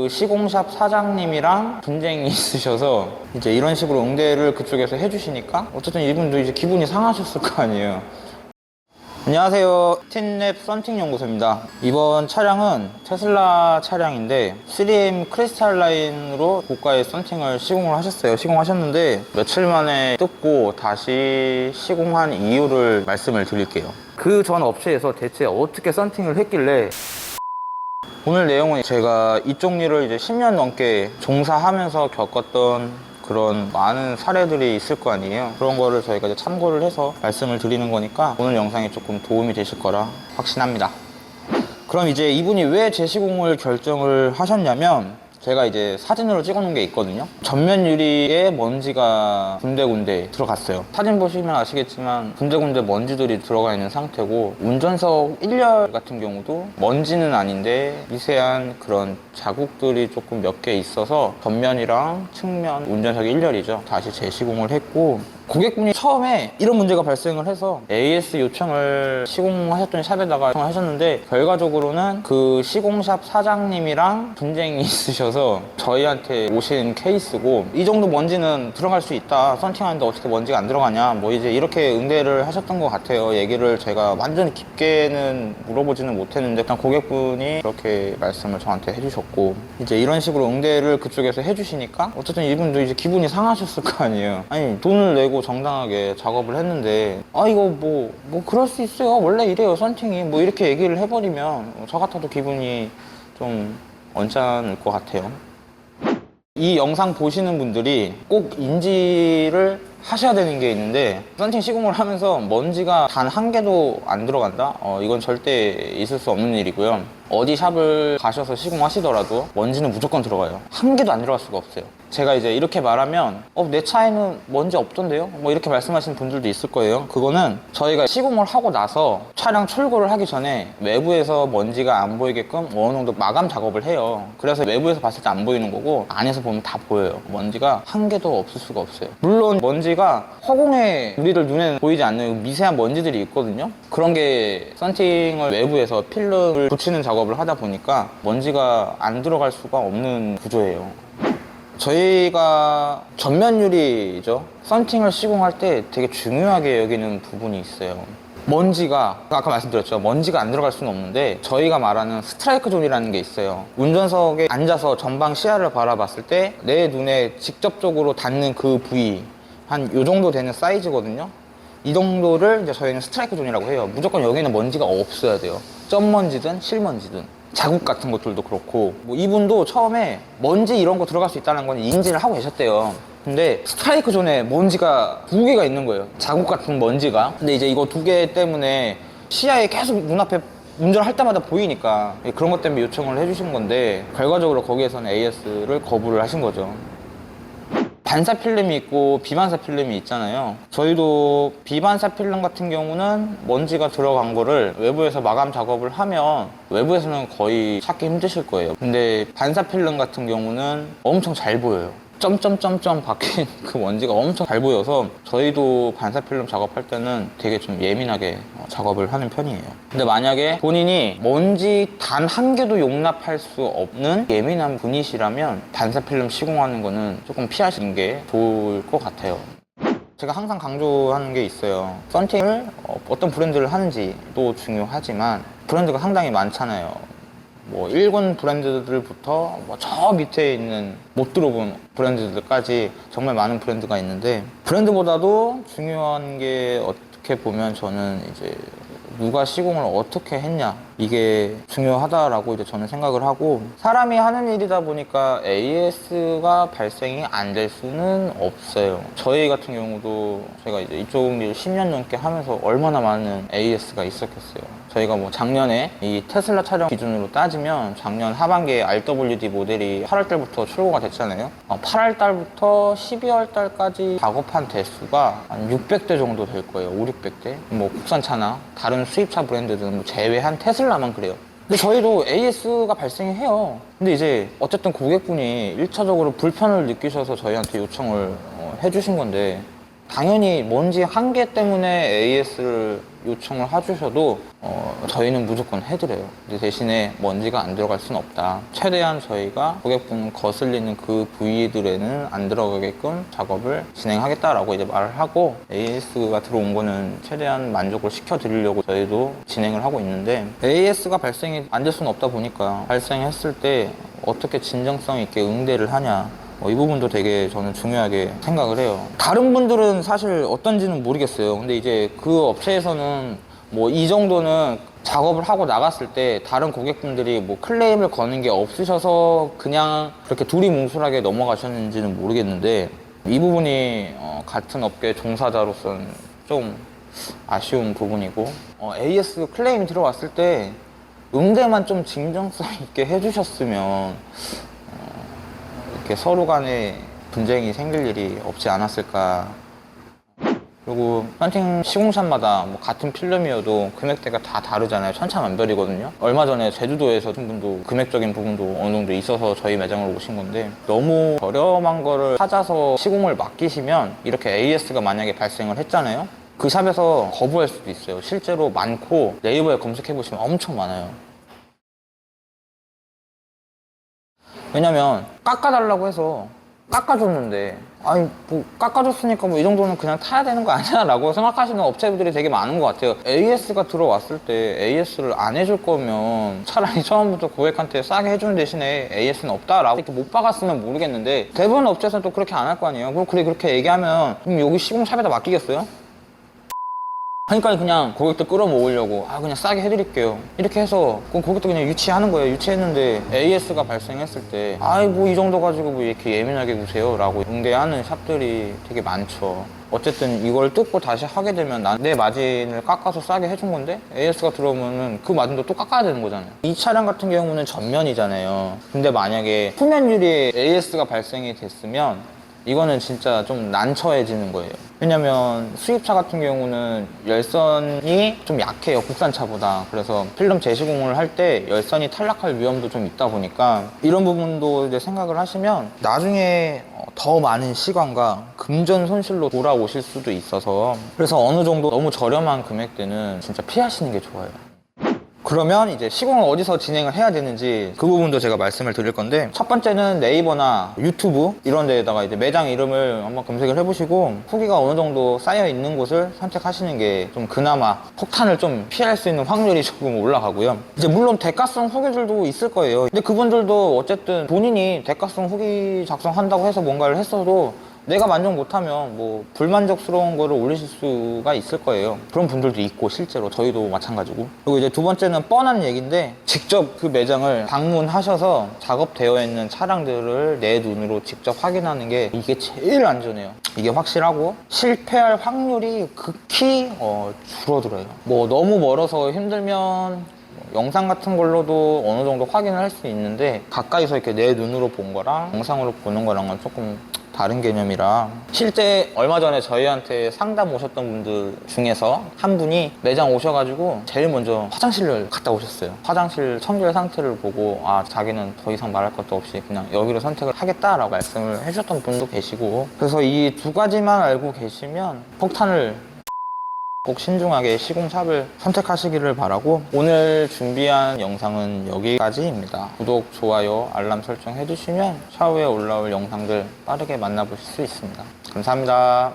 그 시공샵 사장님이랑 분쟁이 있으셔서 이제 이런 식으로 응대를 그쪽에서 해주시니까 어쨌든 이분도 이제 기분이 상하셨을 거 아니에요. 안녕하세요, 틴랩 썬팅 연구소입니다. 이번 차량은 테슬라 차량인데 3M 크리스탈 라인으로 고가의 썬팅을 시공을 하셨어요. 시공하셨는데 며칠 만에 뜯고 다시 시공한 이유를 말씀을 드릴게요. 그 전 업체에서 대체 어떻게 썬팅을 했길래, 오늘 내용은 제가 이쪽 일을 이제 10년 넘게 종사하면서 겪었던 그런 많은 사례들이 있을 거 아니에요. 그런 거를 저희가 이제 참고를 해서 말씀을 드리는 거니까 오늘 영상이 조금 도움이 되실 거라 확신합니다. 그럼 이제 이분이 왜 재시공을 결정을 하셨냐면, 제가 이제 사진으로 찍어 놓은 게 있거든요. 전면 유리에 먼지가 군데군데 들어갔어요. 사진 보시면 아시겠지만 군데군데 먼지들이 들어가 있는 상태고, 운전석 1열 같은 경우도 먼지는 아닌데 미세한 그런 자국들이 조금 몇 개 있어서 전면이랑 측면, 운전석 1열이죠, 다시 재시공을 했고, 고객분이 처음에 이런 문제가 발생을 해서 AS 요청을 시공하셨던 샵에다가 요청하셨는데, 결과적으로는 그 시공샵 사장님이랑 분쟁이 있으셔서 저희한테 오신 케이스고, 이 정도 먼지는 들어갈 수 있다, 썬팅하는데 어떻게 먼지가 안 들어가냐, 뭐 이제 이렇게 응대를 하셨던 것 같아요. 얘기를 제가 완전히 깊게는 물어보지는 못했는데 그냥 고객분이 그렇게 말씀을 저한테 해주셨고, 이제 이런 식으로 응대를 그쪽에서 해주시니까 어쨌든 이분도 이제 기분이 상하셨을 거 아니에요. 아니, 돈을 내고 정당하게 작업을 했는데 이거 뭐 그럴 수 있어요, 원래 이래요 썬팅이, 뭐 이렇게 얘기를 해버리면 저 같아도 기분이 좀 언짢을 것 같아요. 이 영상 보시는 분들이 꼭 인지를 하셔야 되는 게 있는데, 썬팅 시공을 하면서 먼지가 단 한 개도 안 들어간다? 이건 절대 있을 수 없는 일이고요. 어디 샵을 가셔서 시공하시더라도 먼지는 무조건 들어가요. 한 개도 안 들어갈 수가 없어요. 제가 이제 이렇게 말하면 내 차에는 먼지 없던데요? 뭐 이렇게 말씀하시는 분들도 있을 거예요. 그거는 저희가 시공을 하고 나서 차량 출고를 하기 전에 외부에서 먼지가 안 보이게끔 어느 정도 마감 작업을 해요. 그래서 외부에서 봤을 때 안 보이는 거고, 안에서 보면 다 보여요. 먼지가 한 개도 없을 수가 없어요. 물론 먼지가 허공에 우리들 눈에는 보이지 않는 미세한 먼지들이 있거든요. 그런 게 썬팅을 외부에서 필름을 붙이는 작업을 하다 보니까 먼지가 안 들어갈 수가 없는 구조예요. 저희가 전면 유리죠, 썬팅을 시공할 때 되게 중요하게 여기는 부분이 있어요. 먼지가, 아까 말씀드렸죠, 먼지가 안 들어갈 수는 없는데 저희가 말하는 스트라이크 존이라는 게 있어요. 운전석에 앉아서 전방 시야를 바라봤을 때 내 눈에 직접적으로 닿는 그 부위, 한 요 정도 되는 사이즈거든요. 이 정도를 이제 저희는 스트라이크 존이라고 해요. 무조건 여기는 먼지가 없어야 돼요. 점 먼지든 실먼지든. 자국 같은 것들도 그렇고, 뭐 이분도 처음에 먼지 이런 거 들어갈 수 있다는 건 인지를 하고 계셨대요. 근데 스트라이크 존에 먼지가 2개가 있는 거예요, 자국 같은 먼지가. 근데 이제 이거 2개 때문에 시야에 계속 눈앞에 운전할 때마다 보이니까 그런 것 때문에 요청을 해주신 건데, 결과적으로 거기에서는 AS를 거부를 하신 거죠. 반사 필름이 있고 비반사 필름이 있잖아요. 저희도 비반사 필름 같은 경우는 먼지가 들어간 거를 외부에서 마감 작업을 하면 외부에서는 거의 찾기 힘드실 거예요. 근데 반사 필름 같은 경우는 엄청 잘 보여요. 점점점점 박힌 그 먼지가 엄청 잘 보여서 저희도 반사 필름 작업할 때는 되게 좀 예민하게 작업을 하는 편이에요. 근데 만약에 본인이 먼지 단 한 개도 용납할 수 없는 예민한 분이시라면 반사 필름 시공하는 거는 조금 피하시는 게 좋을 것 같아요. 제가 항상 강조하는 게 있어요. 썬팅을 어떤 브랜드를 하는지도 중요하지만 브랜드가 상당히 많잖아요. 뭐 1군 브랜드들부터 저 밑에 있는 못 들어본 브랜드들까지 정말 많은 브랜드가 있는데, 브랜드보다도 중요한 게 어떻게 보면 저는 이제 누가 시공을 어떻게 했냐, 이게 중요하다라고 이제 저는 생각을 하고, 사람이 하는 일이다 보니까 AS가 발생이 안 될 수는 없어요. 저희 같은 경우도 제가 이제 이쪽 일 10년 넘게 하면서 얼마나 많은 AS가 있었겠어요. 저희가 뭐 작년에 이 테슬라 차량 기준으로 따지면 작년 하반기에 RWD 모델이 8월 달부터 출고가 됐잖아요. 8월 달부터 12월 달까지 작업한 대수가 한 600대 정도 될 거예요. 5, 600대. 뭐 국산차나 다른 수입차 브랜드들은 뭐 제외한 테슬라만 그래요. 근데 저희도 AS가 발생해요. 근데 이제 어쨌든 고객분이 1차적으로 불편을 느끼셔서 저희한테 요청을 해주신 건데, 당연히 먼지 한 개 때문에 AS를 요청을 해주셔도 저희는 무조건 해드려요. 근데 대신에 먼지가 안 들어갈 수는 없다. 최대한 저희가 고객분 거슬리는 그 부위들에는 안 들어가게끔 작업을 진행하겠다라고 이제 말을 하고, AS가 들어온 거는 최대한 만족을 시켜드리려고 저희도 진행을 하고 있는데, AS가 발생이 안 될 수는 없다 보니까 발생했을 때 어떻게 진정성 있게 응대를 하냐, 이 부분도 되게 저는 중요하게 생각을 해요. 다른 분들은 사실 어떤지는 모르겠어요. 근데 이제 그 업체에서는 뭐 이 정도는 작업을 하고 나갔을 때 다른 고객분들이 뭐 클레임을 거는 게 없으셔서 그냥 그렇게 두리뭉술하게 넘어가셨는지는 모르겠는데, 이 부분이 같은 업계 종사자로서는 좀 아쉬운 부분이고, AS 클레임이 들어왔을 때 응대만 좀 진정성 있게 해주셨으면 이렇게 서로 간에 분쟁이 생길 일이 없지 않았을까. 그리고 썬팅 시공샵마다 뭐 같은 필름이어도 금액대가 다 다르잖아요. 천차만별이거든요. 얼마 전에 제주도에서 분도 금액적인 부분도 어느 정도 있어서 저희 매장으로 오신 건데, 너무 저렴한 거를 찾아서 시공을 맡기시면 이렇게 AS가 만약에 발생을 했잖아요. 그 샵에서 거부할 수도 있어요. 실제로 많고 네이버에 검색해 보시면 엄청 많아요. 왜냐면 깎아달라고 해서 깎아줬는데, 아니 뭐 깎아줬으니까 뭐 이 정도는 그냥 타야 되는 거 아니야? 라고 생각하시는 업체들이 되게 많은 것 같아요. AS가 들어왔을 때 AS를 안 해줄 거면 차라리 처음부터 고객한테 싸게 해주는 대신에 AS는 없다라고 이렇게 못 박았으면 모르겠는데, 대부분 업체에서는 또 그렇게 안 할 거 아니에요. 그럼 그렇게 얘기하면 그럼 여기 시공샵에다 맡기겠어요? 그러니까 그냥 고객들 끌어모으려고 그냥 싸게 해드릴게요 이렇게 해서, 그럼 고객도 그냥 유치하는 거예요. 유치했는데 AS가 발생했을 때 뭐 이 정도 가지고 뭐 이렇게 예민하게 구세요 라고 응대하는 샵들이 되게 많죠. 어쨌든 이걸 뜯고 다시 하게 되면 내 마진을 깎아서 싸게 해준 건데 AS가 들어오면은 그 마진도 또 깎아야 되는 거잖아요. 이 차량 같은 경우는 전면이잖아요. 근데 만약에 후면 유리에 AS가 발생이 됐으면 이거는 진짜 좀 난처해지는 거예요. 왜냐면 수입차 같은 경우는 열선이 좀 약해요, 국산차보다. 그래서 필름 재시공을 할 때 열선이 탈락할 위험도 좀 있다 보니까 이런 부분도 이제 생각을 하시면 나중에 더 많은 시간과 금전 손실로 돌아오실 수도 있어서, 그래서 어느 정도 너무 저렴한 금액대는 진짜 피하시는 게 좋아요. 그러면 이제 시공을 어디서 진행을 해야 되는지 그 부분도 제가 말씀을 드릴 건데, 첫 번째는 네이버나 유튜브 이런 데에다가 이제 매장 이름을 한번 검색을 해보시고 후기가 어느 정도 쌓여 있는 곳을 선택하시는 게 좀 그나마 폭탄을 좀 피할 수 있는 확률이 조금 올라가고요. 이제 물론 대가성 후기들도 있을 거예요. 근데 그분들도 어쨌든 본인이 대가성 후기 작성한다고 해서 뭔가를 했어도 내가 만족 못하면 뭐 불만족스러운 거를 올리실 수가 있을 거예요. 그런 분들도 있고 실제로 저희도 마찬가지고. 그리고 이제 두 번째는 뻔한 얘기인데, 직접 그 매장을 방문하셔서 작업되어 있는 차량들을 내 눈으로 직접 확인하는 게 이게 제일 안전해요. 이게 확실하고 실패할 확률이 극히 줄어들어요. 뭐 너무 멀어서 힘들면 영상 같은 걸로도 어느 정도 확인을 할 수 있는데, 가까이서 이렇게 내 눈으로 본 거랑 영상으로 보는 거랑은 조금 다른 개념이라. 실제 얼마 전에 저희한테 상담 오셨던 분들 중에서 한 분이 매장 오셔가지고 제일 먼저 화장실을 갔다 오셨어요. 화장실 청결 상태를 보고 자기는 더 이상 말할 것도 없이 그냥 여기로 선택을 하겠다라고 말씀을 해주셨던 분도 계시고, 그래서 이 두 가지만 알고 계시면 폭탄을 꼭 신중하게 시공샵을 선택하시기를 바라고, 오늘 준비한 영상은 여기까지입니다. 구독, 좋아요, 알람 설정 해주시면 차후에 올라올 영상들 빠르게 만나보실 수 있습니다. 감사합니다.